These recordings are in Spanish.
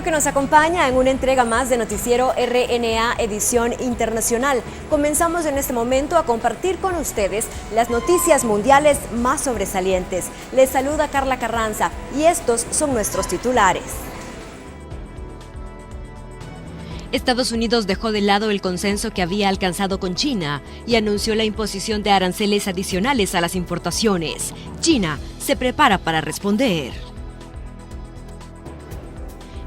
que nos acompaña en una entrega más de Noticiero RNA Edición Internacional. Comenzamos en este momento a compartir con ustedes las noticias mundiales más sobresalientes. Les saluda Carla Carranza y estos son nuestros titulares. Estados Unidos dejó de lado el consenso que había alcanzado con China y anunció la imposición de aranceles adicionales a las importaciones. China se prepara para responder.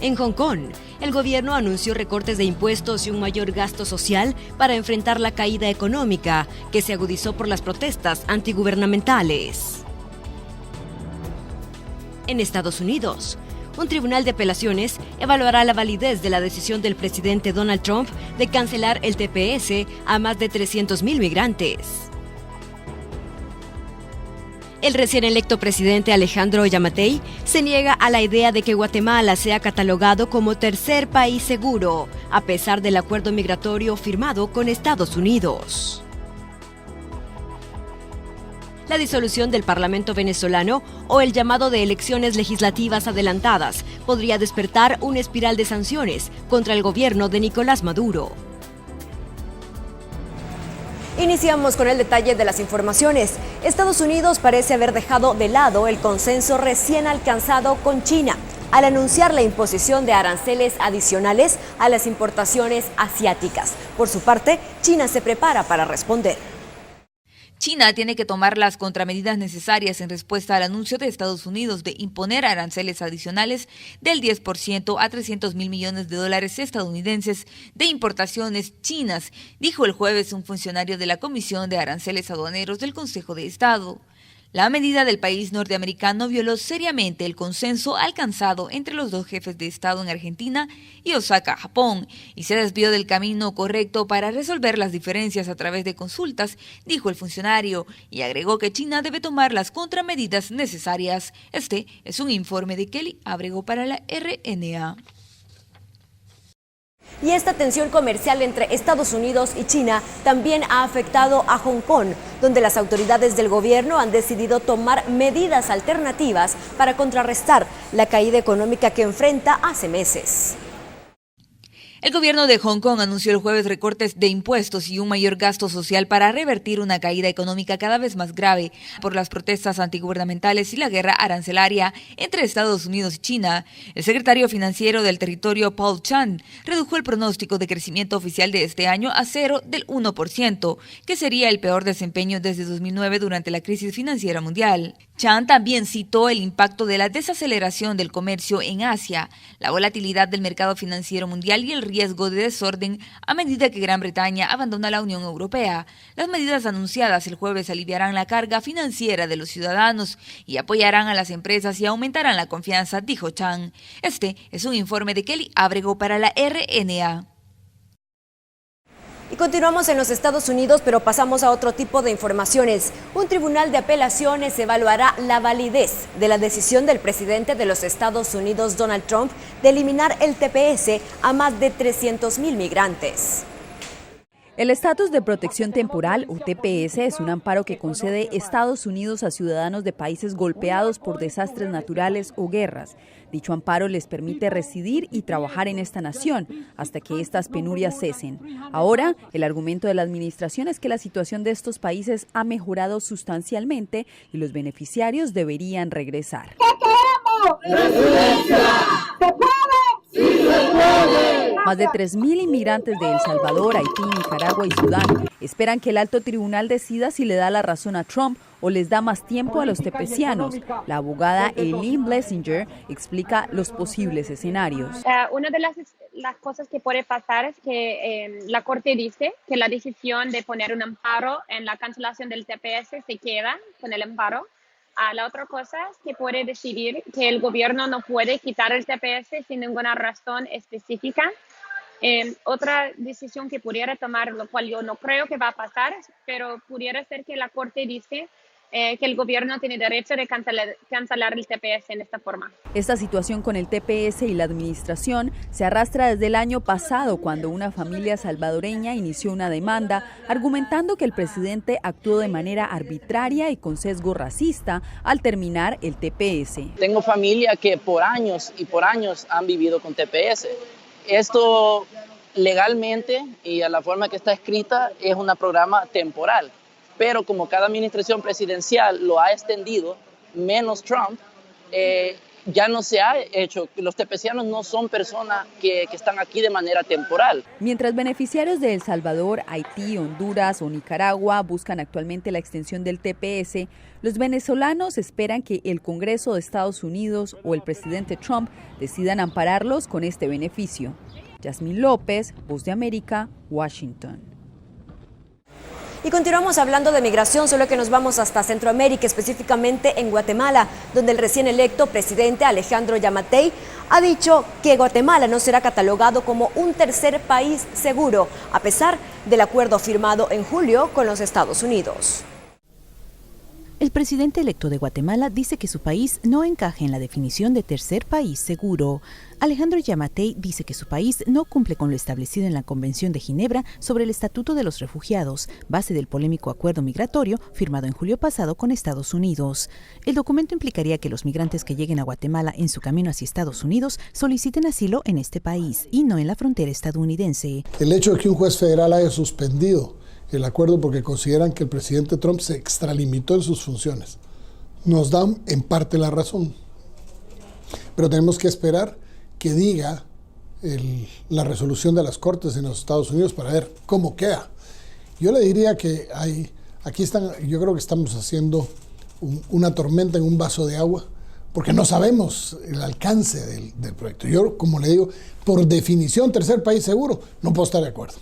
En Hong Kong, el gobierno anunció recortes de impuestos y un mayor gasto social para enfrentar la caída económica que se agudizó por las protestas antigubernamentales. En Estados Unidos, un tribunal de apelaciones evaluará la validez de la decisión del presidente Donald Trump de cancelar el TPS a más de 300,000 migrantes. El recién electo presidente Alejandro Yamatei se niega a la idea de que Guatemala sea catalogado como tercer país seguro, a pesar del acuerdo migratorio firmado con Estados Unidos. La disolución del Parlamento venezolano o el llamado de elecciones legislativas adelantadas podría despertar una espiral de sanciones contra el gobierno de Nicolás Maduro. Iniciamos con el detalle de las informaciones. Estados Unidos parece haber dejado de lado el consenso recién alcanzado con China al anunciar la imposición de aranceles adicionales a las importaciones asiáticas. Por su parte, China se prepara para responder. China tiene que tomar las contramedidas necesarias en respuesta al anuncio de Estados Unidos de imponer aranceles adicionales del 10% a 300,000 millones de dólares estadounidenses de importaciones chinas, dijo el jueves un funcionario de la Comisión de Aranceles Aduaneros del Consejo de Estado. La medida del país norteamericano violó seriamente el consenso alcanzado entre los dos jefes de Estado en Argentina y Osaka, Japón, y se desvió del camino correcto para resolver las diferencias a través de consultas, dijo el funcionario, y agregó que China debe tomar las contramedidas necesarias. Este es un informe de Kelly Abrego para la RNA. Y esta tensión comercial entre Estados Unidos y China también ha afectado a Hong Kong, donde las autoridades del gobierno han decidido tomar medidas alternativas para contrarrestar la caída económica que enfrenta hace meses. El gobierno de Hong Kong anunció el jueves recortes de impuestos y un mayor gasto social para revertir una caída económica cada vez más grave por las protestas antigubernamentales y la guerra arancelaria entre Estados Unidos y China. El secretario financiero del territorio, Paul Chan, redujo el pronóstico de crecimiento oficial de este año a 0,1%, que sería el peor desempeño desde 2009 durante la crisis financiera mundial. Chan también citó el impacto de la desaceleración del comercio en Asia, la volatilidad del mercado financiero mundial y el riesgo de desorden a medida que Gran Bretaña abandona la Unión Europea. Las medidas anunciadas el jueves aliviarán la carga financiera de los ciudadanos y apoyarán a las empresas y aumentarán la confianza, dijo Chan. Este es un informe de Kelly Abrego para la RNA. Y continuamos en los Estados Unidos, pero pasamos a otro tipo de informaciones. Un tribunal de apelaciones evaluará la validez de la decisión del presidente de los Estados Unidos, Donald Trump, de eliminar el TPS a más de 300,000 migrantes. El estatus de protección temporal, o TPS, es un amparo que concede Estados Unidos a ciudadanos de países golpeados por desastres naturales o guerras. Dicho amparo les permite residir y trabajar en esta nación hasta que estas penurias cesen. Ahora, el argumento de la administración es que la situación de estos países ha mejorado sustancialmente y los beneficiarios deberían regresar. ¿Qué queremos? ¡Residencia! ¿Se puede? ¡Sí se puede! Más de 3,000 inmigrantes de El Salvador, Haití, Nicaragua y Sudán esperan que el alto tribunal decida si le da la razón a Trump o les da más tiempo a los tepecianos. La abogada Eileen Blessinger explica los posibles escenarios. Una de las cosas que puede pasar es que la Corte dice que la decisión de poner un amparo en la cancelación del TPS se queda con el amparo. La otra cosa es que puede decidir que el gobierno no puede quitar el TPS sin ninguna razón específica. Otra decisión que pudiera tomar, lo cual yo no creo que va a pasar, pero pudiera ser que la Corte dice que el gobierno tiene derecho de cancelar el TPS en esta forma. Esta situación con el TPS y la administración se arrastra desde el año pasado, cuando una familia salvadoreña inició una demanda argumentando que el presidente actuó de manera arbitraria y con sesgo racista al terminar el TPS. Tengo familia que por años y por años han vivido con TPS. Esto legalmente y a la forma que está escrita es un programa temporal. Pero como cada administración presidencial lo ha extendido, menos Trump, ya no se ha hecho. Los tepecianos no son personas que están aquí de manera temporal. Mientras beneficiarios de El Salvador, Haití, Honduras o Nicaragua buscan actualmente la extensión del TPS, los venezolanos esperan que el Congreso de Estados Unidos o el presidente Trump decidan ampararlos con este beneficio. Yasmín López, Voz de América, Washington. Y continuamos hablando de migración, solo que nos vamos hasta Centroamérica, específicamente en Guatemala, donde el recién electo presidente Alejandro Yamatei ha dicho que Guatemala no será catalogado como un tercer país seguro, a pesar del acuerdo firmado en julio con los Estados Unidos. El presidente electo de Guatemala dice que su país no encaja en la definición de tercer país seguro. Alejandro Yamatei dice que su país no cumple con lo establecido en la Convención de Ginebra sobre el Estatuto de los Refugiados, base del polémico acuerdo migratorio firmado en julio pasado con Estados Unidos. El documento implicaría que los migrantes que lleguen a Guatemala en su camino hacia Estados Unidos soliciten asilo en este país y no en la frontera estadounidense. El hecho de que un juez federal haya suspendido el acuerdo porque consideran que el presidente Trump se extralimitó en sus funciones nos dan en parte la razón. Pero tenemos que esperar que diga la resolución de las Cortes en los Estados Unidos para ver cómo queda. Yo le diría que yo creo que estamos haciendo una tormenta en un vaso de agua porque no sabemos el alcance del proyecto. Yo, como le digo, por definición, tercer país seguro, no puedo estar de acuerdo.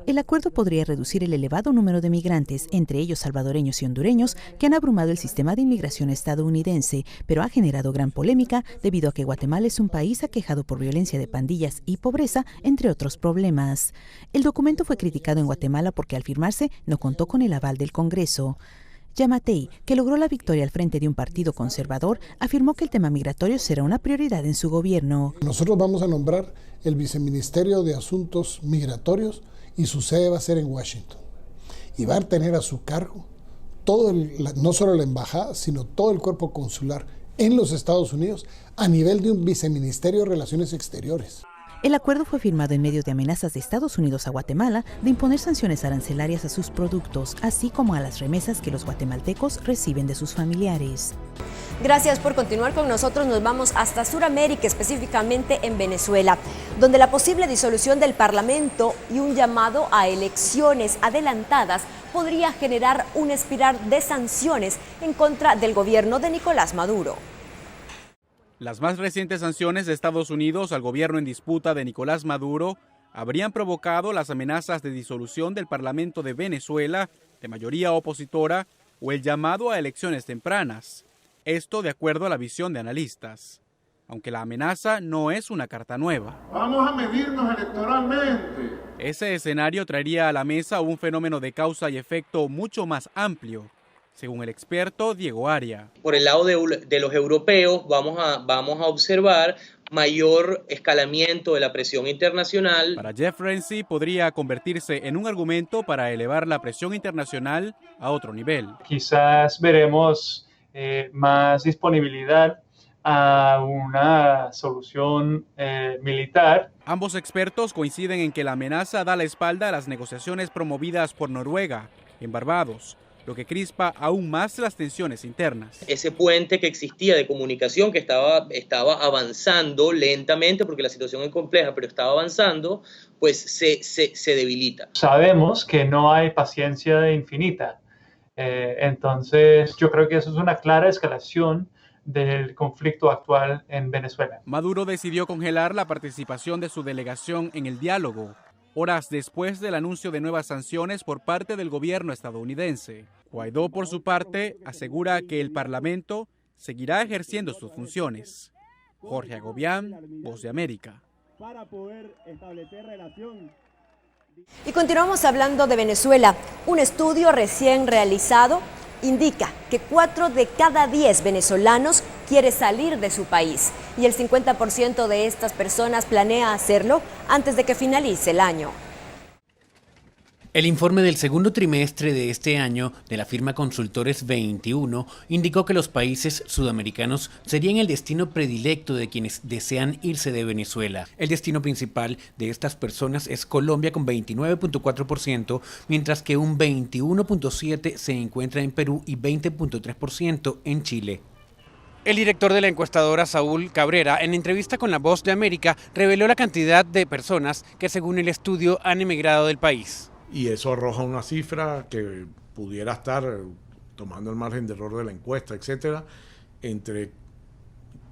El acuerdo podría reducir el elevado número de migrantes, entre ellos salvadoreños y hondureños, que han abrumado el sistema de inmigración estadounidense, pero ha generado gran polémica debido a que Guatemala es un país aquejado por violencia de pandillas y pobreza, entre otros problemas. El documento fue criticado en Guatemala porque al firmarse no contó con el aval del Congreso. Yamatei, que logró la victoria al frente de un partido conservador, afirmó que el tema migratorio será una prioridad en su gobierno. Nosotros vamos a nombrar el Viceministerio de Asuntos Migratorios y su sede va a ser en Washington. Y va a tener a su cargo no solo la embajada, sino todo el cuerpo consular en los Estados Unidos a nivel de un viceministerio de Relaciones Exteriores. El acuerdo fue firmado en medio de amenazas de Estados Unidos a Guatemala de imponer sanciones arancelarias a sus productos, así como a las remesas que los guatemaltecos reciben de sus familiares. Gracias por continuar con nosotros. Nos vamos hasta Sudamérica, específicamente en Venezuela, donde la posible disolución del Parlamento y un llamado a elecciones adelantadas podría generar una espiral de sanciones en contra del gobierno de Nicolás Maduro. Las más recientes sanciones de Estados Unidos al gobierno en disputa de Nicolás Maduro habrían provocado las amenazas de disolución del Parlamento de Venezuela, de mayoría opositora, o el llamado a elecciones tempranas. Esto de acuerdo a la visión de analistas. Aunque la amenaza no es una carta nueva. Vamos a medirnos electoralmente. Ese escenario traería a la mesa un fenómeno de causa y efecto mucho más amplio, según el experto Diego Aria. Por el lado de los europeos vamos a observar mayor escalamiento de la presión internacional. Para Jeff Renzi podría convertirse en un argumento para elevar la presión internacional a otro nivel. Quizás veremos más disponibilidad a una solución militar. Ambos expertos coinciden en que la amenaza da la espalda a las negociaciones promovidas por Noruega en Barbados, lo que crispa aún más las tensiones internas. Ese puente que existía de comunicación que estaba avanzando lentamente, porque la situación es compleja, pero estaba avanzando, pues se debilita. Sabemos que no hay paciencia infinita. Entonces yo creo que eso es una clara escalación del conflicto actual en Venezuela. Maduro decidió congelar la participación de su delegación en el diálogo, horas después del anuncio de nuevas sanciones por parte del gobierno estadounidense. Guaidó, por su parte, asegura que el Parlamento seguirá ejerciendo sus funciones. Jorge Agobián, Voz de América. Para poder establecer relación. Y continuamos hablando de Venezuela. Un estudio recién realizado indica que 4 de cada 10 venezolanos quiere salir de su país y el 50% de estas personas planea hacerlo antes de que finalice el año. El informe del segundo trimestre de este año de la firma Consultores 21 indicó que los países sudamericanos serían el destino predilecto de quienes desean irse de Venezuela. El destino principal de estas personas es Colombia con 29.4%, mientras que un 21.7% se encuentra en Perú y 20.3% en Chile. El director de la encuestadora, Saúl Cabrera, en entrevista con La Voz de América, reveló la cantidad de personas que según el estudio han emigrado del país. Y eso arroja una cifra que pudiera estar, tomando el margen de error de la encuesta, etcétera, entre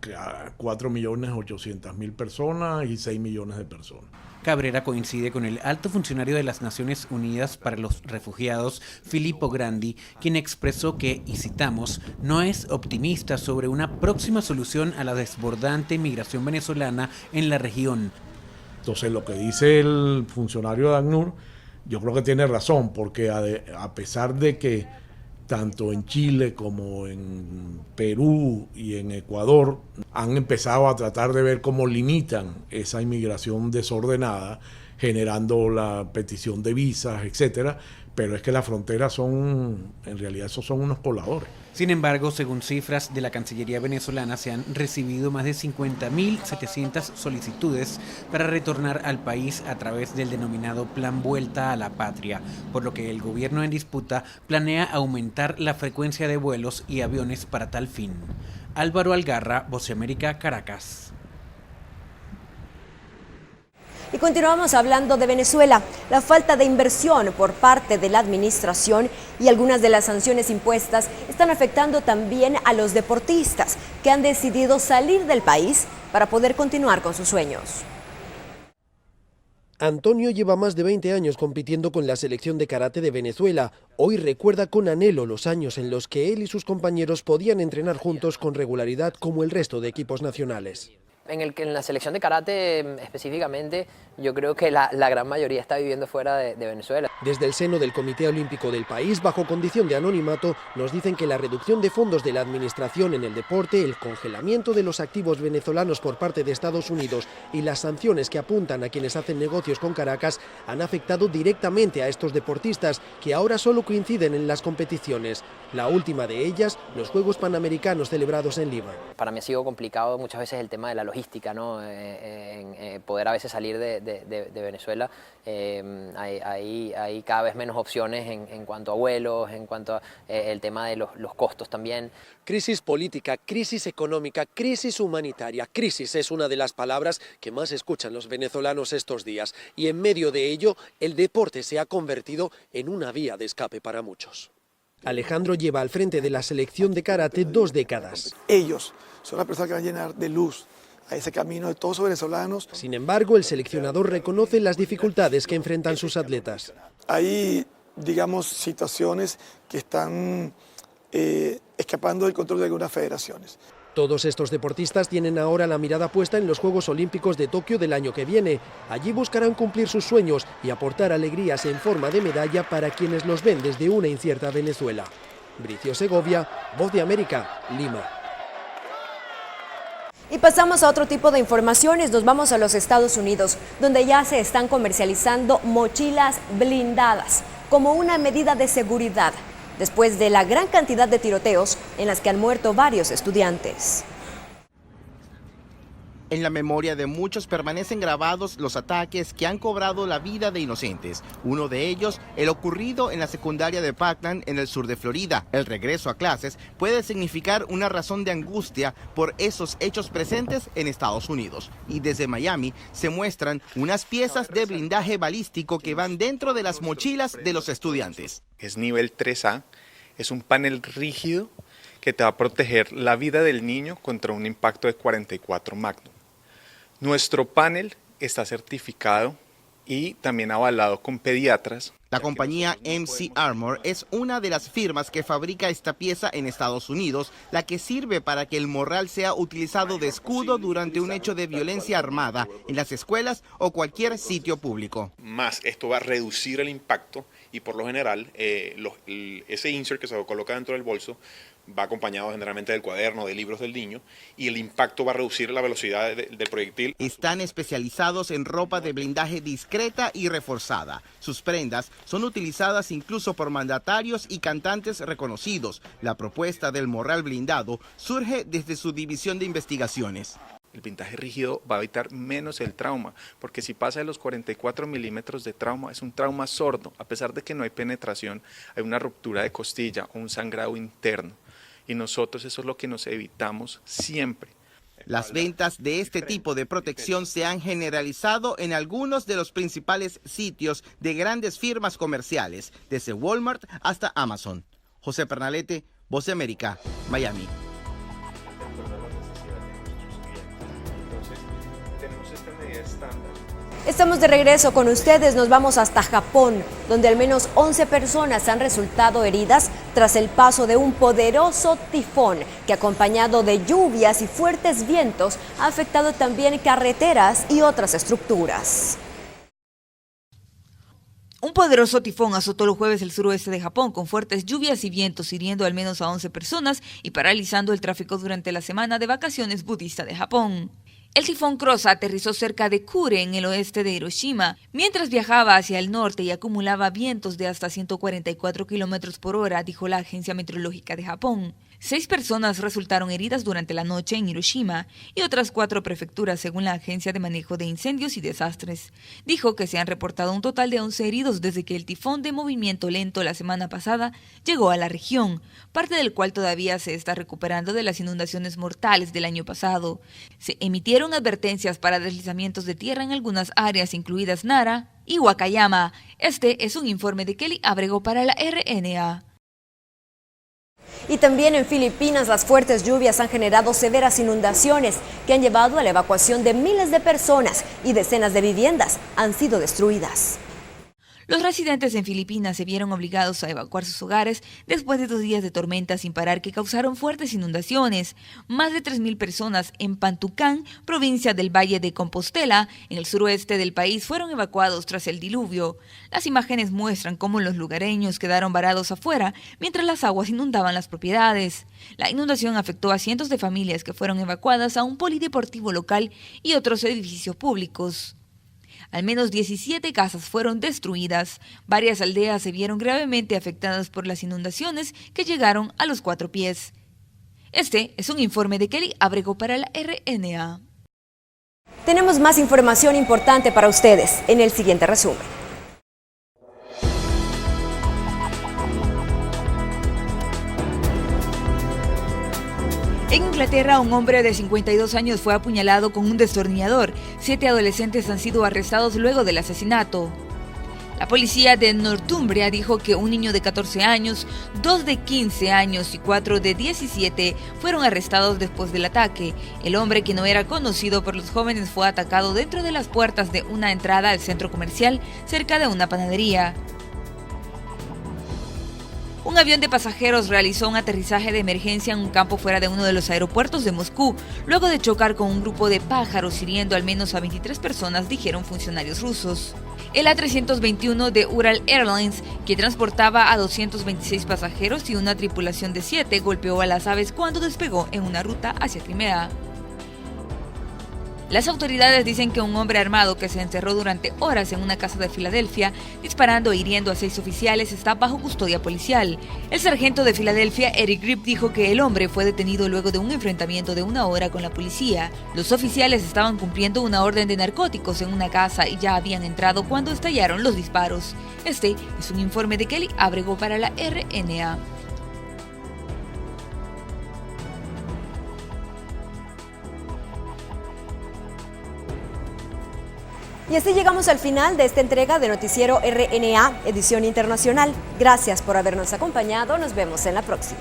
4.800.000 personas y 6 millones de personas. Cabrera coincide con el alto funcionario de las Naciones Unidas para los Refugiados, Filippo Grandi, quien expresó que, y citamos, no es optimista sobre una próxima solución a la desbordante migración venezolana en la región. Entonces, lo que dice el funcionario de ACNUR, yo creo que tiene razón, porque a pesar de que tanto en Chile como en Perú y en Ecuador han empezado a tratar de ver cómo limitan esa inmigración desordenada, generando la petición de visas, etcétera, pero es que las fronteras son, en realidad esos son unos coladores. Sin embargo, según cifras de la Cancillería venezolana, se han recibido más de 50.700 solicitudes para retornar al país a través del denominado Plan Vuelta a la Patria, por lo que el gobierno en disputa planea aumentar la frecuencia de vuelos y aviones para tal fin. Álvaro Algarra, Voz de América, Caracas. Y continuamos hablando de Venezuela. La falta de inversión por parte de la administración y algunas de las sanciones impuestas están afectando también a los deportistas que han decidido salir del país para poder continuar con sus sueños. Antonio lleva más de 20 años compitiendo con la selección de karate de Venezuela. Hoy recuerda con anhelo los años en los que él y sus compañeros podían entrenar juntos con regularidad como el resto de equipos nacionales. En la selección de karate específicamente, yo creo que la gran mayoría está viviendo fuera de Venezuela. Desde el seno del Comité Olímpico del país, bajo condición de anonimato, nos dicen que la reducción de fondos de la administración en el deporte, el congelamiento de los activos venezolanos por parte de Estados Unidos y las sanciones que apuntan a quienes hacen negocios con Caracas han afectado directamente a estos deportistas que ahora solo coinciden en las competiciones. La última de ellas, los Juegos Panamericanos celebrados en Lima. Para mí ha sido complicado muchas veces el tema de la logística, ¿no? Poder a veces salir de Venezuela. Hay cada vez menos opciones en cuanto a vuelos, en cuanto a el tema de los costos también. Crisis política, crisis económica, crisis humanitaria. Crisis es una de las palabras que más escuchan los venezolanos estos días. Y en medio de ello, el deporte se ha convertido en una vía de escape para muchos. Alejandro lleva al frente de la selección de karate 2 décadas. Ellos son las personas que van a llenar de luz a ese camino de todos los venezolanos. Sin embargo, el seleccionador reconoce las dificultades que enfrentan sus atletas. Hay, digamos, situaciones que están escapando del control de algunas federaciones. Todos estos deportistas tienen ahora la mirada puesta en los Juegos Olímpicos de Tokio del año que viene. Allí buscarán cumplir sus sueños y aportar alegrías en forma de medalla para quienes los ven desde una incierta Venezuela. Bricio Segovia, Voz de América, Lima. Y pasamos a otro tipo de informaciones, nos vamos a los Estados Unidos, donde ya se están comercializando mochilas blindadas como una medida de seguridad, después de la gran cantidad de tiroteos en las que han muerto varios estudiantes. En la memoria de muchos permanecen grabados los ataques que han cobrado la vida de inocentes. Uno de ellos, el ocurrido en la secundaria de Parkland, en el sur de Florida. El regreso a clases puede significar una razón de angustia por esos hechos presentes en Estados Unidos. Y desde Miami se muestran unas piezas de blindaje balístico que van dentro de las mochilas de los estudiantes. Es nivel 3A, es un panel rígido que te va a proteger la vida del niño contra un impacto de 44 Magnum. Nuestro panel está certificado y también avalado con pediatras. La compañía MC Armor es una de las firmas que fabrica esta pieza en Estados Unidos, la que sirve para que el morral sea utilizado de escudo durante un hecho de violencia armada en las escuelas o cualquier sitio público. Más esto va a reducir el impacto y por lo general ese insert que se coloca dentro del bolso va acompañado generalmente del cuaderno, de libros del niño, y el impacto va a reducir la velocidad del proyectil. Están especializados en ropa de blindaje discreta y reforzada. Sus prendas son utilizadas incluso por mandatarios y cantantes reconocidos. La propuesta del morral blindado surge desde su división de investigaciones. El blindaje rígido va a evitar menos el trauma, porque si pasa de los 44 milímetros de trauma, es un trauma sordo. A pesar de que no hay penetración, hay una ruptura de costilla o un sangrado interno. Y nosotros eso es lo que nos evitamos siempre. Las ventas de este tipo de protección se han generalizado en algunos de los principales sitios de grandes firmas comerciales, desde Walmart hasta Amazon. José Pernalete, Voz de América, Miami. Estamos de regreso con ustedes, nos vamos hasta Japón, donde al menos 11 personas han resultado heridas tras el paso de un poderoso tifón que, acompañado de lluvias y fuertes vientos, ha afectado también carreteras y otras estructuras. Un poderoso tifón azotó el jueves el suroeste de Japón con fuertes lluvias y vientos, hiriendo al menos a 11 personas y paralizando el tráfico durante la semana de vacaciones budista de Japón. El tifón Krosa aterrizó cerca de Kure, en el oeste de Hiroshima, mientras viajaba hacia el norte y acumulaba vientos de hasta 144 kilómetros por hora, dijo la Agencia Meteorológica de Japón. 6 personas resultaron heridas durante la noche en Hiroshima y otras 4 prefecturas, según la Agencia de Manejo de Incendios y Desastres. Dijo que se han reportado un total de 11 heridos desde que el tifón de movimiento lento la semana pasada llegó a la región, parte del cual todavía se está recuperando de las inundaciones mortales del año pasado. Se emitieron advertencias para deslizamientos de tierra en algunas áreas, incluidas Nara y Wakayama. Este es un informe de Kelly Abrego para la RNA. Y también en Filipinas, las fuertes lluvias han generado severas inundaciones que han llevado a la evacuación de miles de personas y decenas de viviendas han sido destruidas. Los residentes en Filipinas se vieron obligados a evacuar sus hogares después de 2 días de tormenta sin parar que causaron fuertes inundaciones. Más de 3.000 personas en Pantucán, provincia del Valle de Compostela, en el suroeste del país, fueron evacuados tras el diluvio. Las imágenes muestran cómo los lugareños quedaron varados afuera mientras las aguas inundaban las propiedades. La inundación afectó a cientos de familias que fueron evacuadas a un polideportivo local y otros edificios públicos. Al menos 17 casas fueron destruidas. Varias aldeas se vieron gravemente afectadas por las inundaciones que llegaron a los 4 pies. Este es un informe de Kelly Abrego para la RNA. Tenemos más información importante para ustedes en el siguiente resumen. En Inglaterra, un hombre de 52 años fue apuñalado con un destornillador. 7 adolescentes han sido arrestados luego del asesinato. La policía de Northumbria dijo que un niño de 14 años, 2 de 15 años y 4 de 17 fueron arrestados después del ataque. El hombre, que no era conocido por los jóvenes, fue atacado dentro de las puertas de una entrada al centro comercial cerca de una panadería. Un avión de pasajeros realizó un aterrizaje de emergencia en un campo fuera de uno de los aeropuertos de Moscú, luego de chocar con un grupo de pájaros, hiriendo al menos a 23 personas, dijeron funcionarios rusos. El A321 de Ural Airlines, que transportaba a 226 pasajeros y una tripulación de 7, golpeó a las aves cuando despegó en una ruta hacia Crimea. Las autoridades dicen que un hombre armado que se encerró durante horas en una casa de Filadelfia, disparando e hiriendo a 6 oficiales, está bajo custodia policial. El sargento de Filadelfia, Eric Grip, dijo que el hombre fue detenido luego de un enfrentamiento de 1 hora con la policía. Los oficiales estaban cumpliendo una orden de narcóticos en una casa y ya habían entrado cuando estallaron los disparos. Este es un informe de Kelly Abrego para la RNA. Y así llegamos al final de esta entrega de Noticiero RNA, edición internacional. Gracias por habernos acompañado. Nos vemos en la próxima.